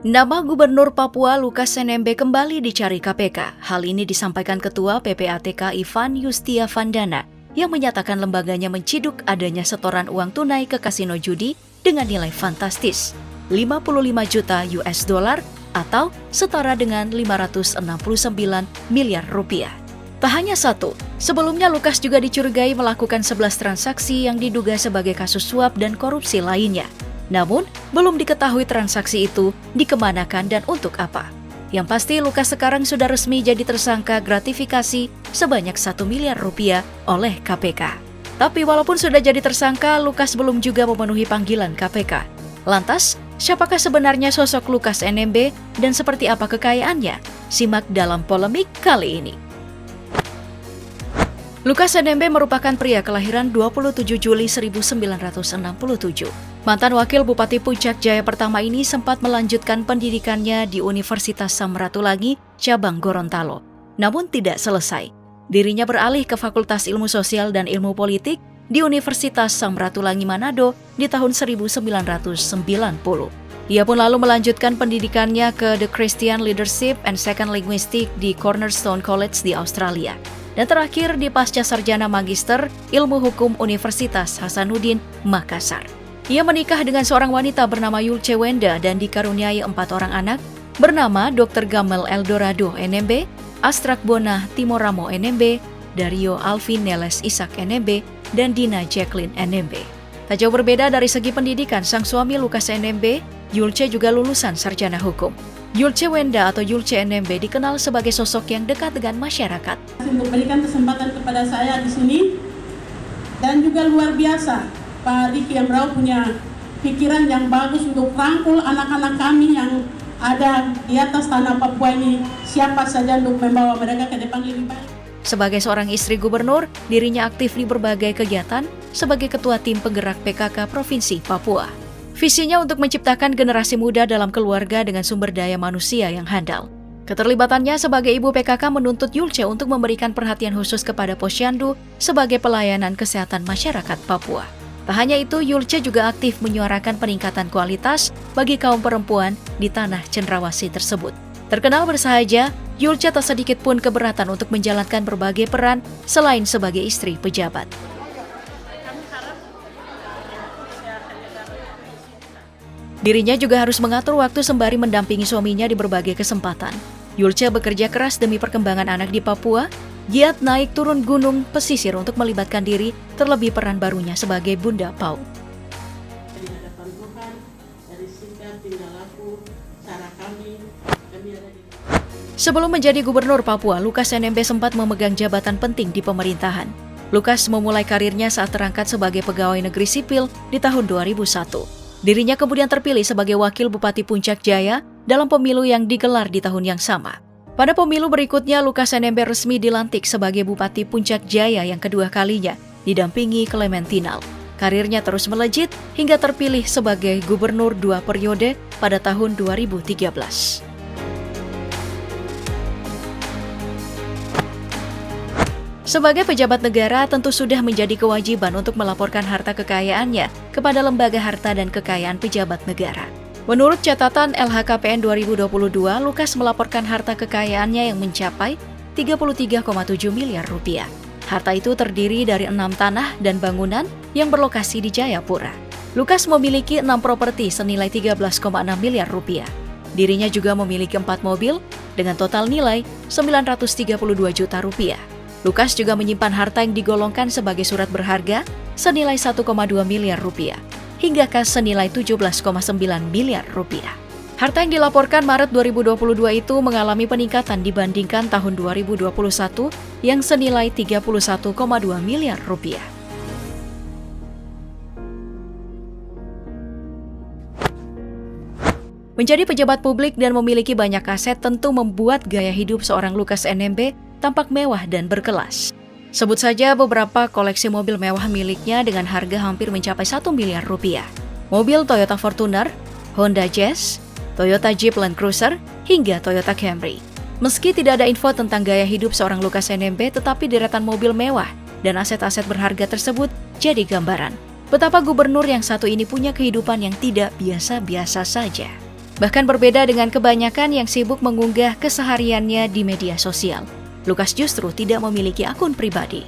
Nama Gubernur Papua Lukas NMB kembali dicari KPK. Hal ini disampaikan Ketua PPATK Ivan Yustia Vandana yang menyatakan lembaganya menciduk adanya setoran uang tunai ke kasino judi dengan nilai fantastis, 55 juta US dollar atau setara dengan 569 miliar rupiah. Tak hanya satu, sebelumnya Lukas juga dicurigai melakukan 11 transaksi yang diduga sebagai kasus suap dan korupsi lainnya. Namun, belum diketahui transaksi itu dikemanakan dan untuk apa. Yang pasti, Lukas sekarang sudah resmi jadi tersangka gratifikasi sebanyak 1 miliar rupiah oleh KPK. Tapi walaupun sudah jadi tersangka, Lukas belum juga memenuhi panggilan KPK. Lantas, siapakah sebenarnya sosok Lukas NMB dan seperti apa kekayaannya? Simak dalam polemik kali ini. Lukas NMB merupakan pria kelahiran 27 Juli 1967. Mantan Wakil Bupati Puncak Jaya pertama ini sempat melanjutkan pendidikannya di Universitas Samratulangi, cabang Gorontalo. Namun tidak selesai. Dirinya beralih ke Fakultas Ilmu Sosial dan Ilmu Politik di Universitas Samratulangi Manado di tahun 1990. Ia pun lalu melanjutkan pendidikannya ke The Christian Leadership and Second Linguistic di Cornerstone College di Australia. Dan terakhir di Pasca Sarjana Magister Ilmu Hukum Universitas Hasanuddin, Makassar. Ia menikah dengan seorang wanita bernama Yulce Wenda dan dikaruniai 4 orang anak bernama Dr. Gamel Eldorado NMB, Astrak Bona Timoramo NMB, Dario Alvin Neles Isak NMB, dan Dina Jacqueline NMB. Tak jauh berbeda dari segi pendidikan, sang suami Lukas NMB, Yulce juga lulusan sarjana hukum. Yulce Wenda atau Yulce NMB dikenal sebagai sosok yang dekat dengan masyarakat. Untuk berikan kesempatan kepada saya di sini, dan juga luar biasa Pak Diki Amrau punya pikiran yang bagus untuk rangkul anak-anak kami yang ada di atas tanah Papua ini, siapa saja untuk membawa mereka ke depan lebih baik. Sebagai seorang istri gubernur, dirinya aktif di berbagai kegiatan sebagai ketua tim penggerak PKK Provinsi Papua. Visinya untuk menciptakan generasi muda dalam keluarga dengan sumber daya manusia yang handal. Keterlibatannya sebagai ibu PKK menuntut Yulce untuk memberikan perhatian khusus kepada Posyandu sebagai pelayanan kesehatan masyarakat Papua. Tak hanya itu, Yulce juga aktif menyuarakan peningkatan kualitas bagi kaum perempuan di tanah cendrawasih tersebut. Terkenal bersahaja, Yulce tak sedikit pun keberatan untuk menjalankan berbagai peran selain sebagai istri pejabat. Dirinya juga harus mengatur waktu sembari mendampingi suaminya di berbagai kesempatan. Yulce bekerja keras demi perkembangan anak di Papua, giat naik turun gunung pesisir untuk melibatkan diri, terlebih peran barunya sebagai Bunda PAUD. Di hadapan Tuhan, dari sikap tingkah laku, cara kami ada di... Sebelum menjadi gubernur Papua, Lukas NMB sempat memegang jabatan penting di pemerintahan. Lukas memulai karirnya saat terangkat sebagai pegawai negeri sipil di tahun 2001. Dirinya kemudian terpilih sebagai Wakil Bupati Puncak Jaya dalam pemilu yang digelar di tahun yang sama. Pada pemilu berikutnya, Lukas NMB resmi dilantik sebagai Bupati Puncak Jaya yang kedua kalinya, didampingi Clementinal. Karirnya terus melejit hingga terpilih sebagai Gubernur 2 periode pada tahun 2013. Sebagai pejabat negara, tentu sudah menjadi kewajiban untuk melaporkan harta kekayaannya kepada Lembaga Harta dan Kekayaan Pejabat Negara. Menurut catatan LHKPN 2022, Lukas melaporkan harta kekayaannya yang mencapai 33,7 miliar rupiah. Harta itu terdiri dari 6 tanah dan bangunan yang berlokasi di Jayapura. Lukas memiliki 6 properti senilai 13,6 miliar rupiah. Dirinya juga memiliki 4 mobil dengan total nilai 932 juta rupiah. Lukas juga menyimpan harta yang digolongkan sebagai surat berharga senilai 1,2 miliar rupiah hingga kas senilai 17,9 miliar rupiah. Harta yang dilaporkan Maret 2022 itu mengalami peningkatan dibandingkan tahun 2021 yang senilai 31,2 miliar rupiah. Menjadi pejabat publik dan memiliki banyak aset tentu membuat gaya hidup seorang Lukas NMB tampak mewah dan berkelas. Sebut saja beberapa koleksi mobil mewah miliknya dengan harga hampir mencapai 1 miliar rupiah. Mobil Toyota Fortuner, Honda Jazz, Toyota Jeep Land Cruiser, hingga Toyota Camry. Meski tidak ada info tentang gaya hidup seorang Lukas NMB, tetapi deretan mobil mewah dan aset-aset berharga tersebut jadi gambaran betapa gubernur yang satu ini punya kehidupan yang tidak biasa-biasa saja. Bahkan berbeda dengan kebanyakan yang sibuk mengunggah kesehariannya di media sosial, Lukas justru tidak memiliki akun pribadi.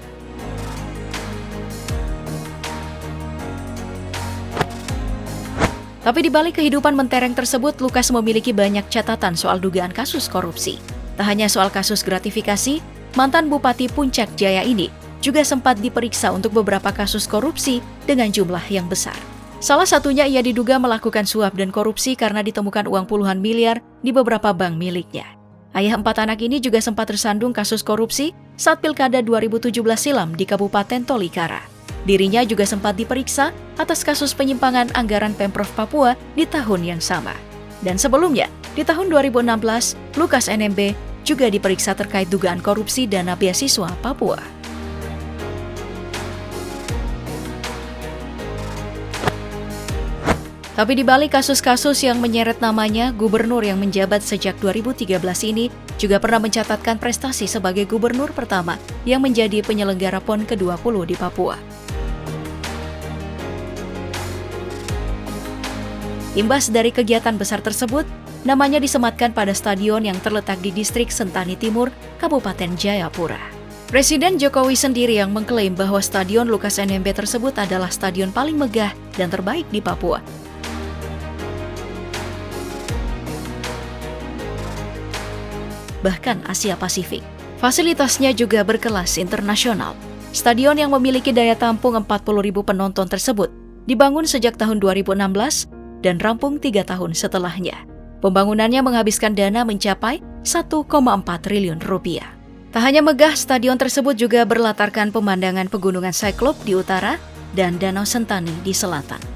Tapi di balik kehidupan mentereng tersebut, Lukas memiliki banyak catatan soal dugaan kasus korupsi. Tak hanya soal kasus gratifikasi, mantan Bupati Puncak Jaya ini juga sempat diperiksa untuk beberapa kasus korupsi dengan jumlah yang besar. Salah satunya ia diduga melakukan suap dan korupsi karena ditemukan uang puluhan miliar di beberapa bank miliknya. Ayah 4 anak ini juga sempat tersandung kasus korupsi saat Pilkada 2017 silam di Kabupaten Tolikara. Dirinya juga sempat diperiksa atas kasus penyimpangan anggaran Pemprov Papua di tahun yang sama. Dan sebelumnya, di tahun 2016, Lukas NMB juga diperiksa terkait dugaan korupsi dana beasiswa Papua. Tapi di balik kasus-kasus yang menyeret namanya, gubernur yang menjabat sejak 2013 ini juga pernah mencatatkan prestasi sebagai gubernur pertama yang menjadi penyelenggara PON ke-20 di Papua. Imbas dari kegiatan besar tersebut, namanya disematkan pada stadion yang terletak di distrik Sentani Timur, Kabupaten Jayapura. Presiden Jokowi sendiri yang mengklaim bahwa stadion Lukas NMB tersebut adalah stadion paling megah dan terbaik di Papua. Bahkan Asia Pasifik. Fasilitasnya juga berkelas internasional. Stadion yang memiliki daya tampung 40.000 penonton tersebut dibangun sejak tahun 2016 dan rampung 3 tahun setelahnya. Pembangunannya menghabiskan dana mencapai 1,4 triliun rupiah. Tak hanya megah, stadion tersebut juga berlatarkan pemandangan pegunungan Cyclops di utara dan Danau Sentani di selatan.